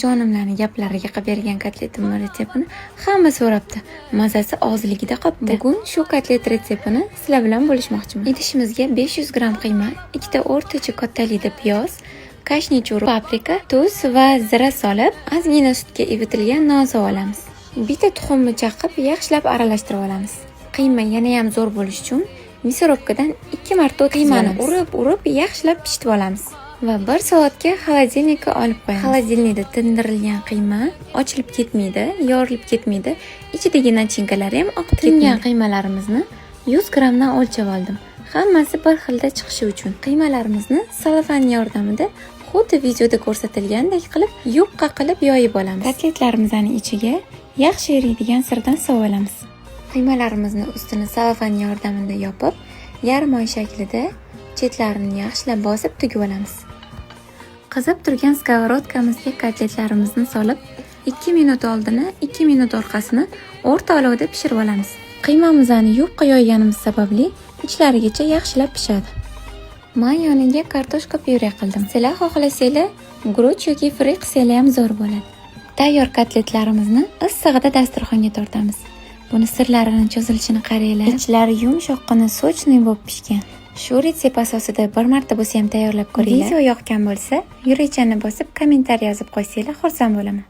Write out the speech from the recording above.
Jonimlarning gaplariga qilib bergan kotletimning retseptini hamma so'rabdi. Mazasi og'izligida qolibdi. Bugun shu kotlet retseptini sizlar bilan bo'lishmoqchiman. Idishimizga 500 gram qiyma, 2 ta o'rtacha kattalikda piyoz, kashnichur, paprika, tuz va zira solib, ozgina sutga evitilgan non olamiz. Bitta tuxumni chaqib, yaxshilab aralashtirib olamiz. Qiyma yana ham zo'r bo'lish uchun misorobkadan 2 marta qiymani urib, yaxshilab pishitib olamiz. Va 1 soatga xolodilnikka olib qo'yamiz. Xolodilnikda tindirilgan qiyma ochilib ketmaydi, yorilib ketmaydi. Ichidagi nachinkalari ham oqib ketgan qiymalarimizni 100 gramdan o'lchab oldim. Hammasi bir xilda chiqishi uchun qiymalarimizni salofan yordamida xuddi videoda ko'rsatilgandek qilib yupqa qilib yoyib olamiz. Kotletlarimizning ichiga yaxshi eriydigan sirdan solib olamiz. Qiymalarimizni ustini salofan yordamida yopib, yarim oy shaklida chetlarini yaxshilab bosib tugib olamiz. Qizib turgan skоворodkamizga kotletlarimizni solib, 2 minut oldini, 2 minut orqasini o'rta olovda pishirib olamiz. Qiymamizni yupqa yoyganimiz sababli ichlarigacha yaxshilab pishadi. Men yoniga kartoshka pyure qildim. Sizlar xohlasanglar, guruch yoki fri qilsanglar ham zo'r bo'ladi. Tayyor kotletlarimizni issig'ida dasturxonga tortamiz. Buni sirlarini cho'zilishini qaranglar. Ichlari yumshoqqina sochniy bo'lib pishgan. Shu retsept asosida bir marta bo'lsa ham tayyorlab ko'ringlar. Video yoqgan bo'lsa, yurachani bosib, kommentariy yozib qo'ysanglar xursand bo'laman.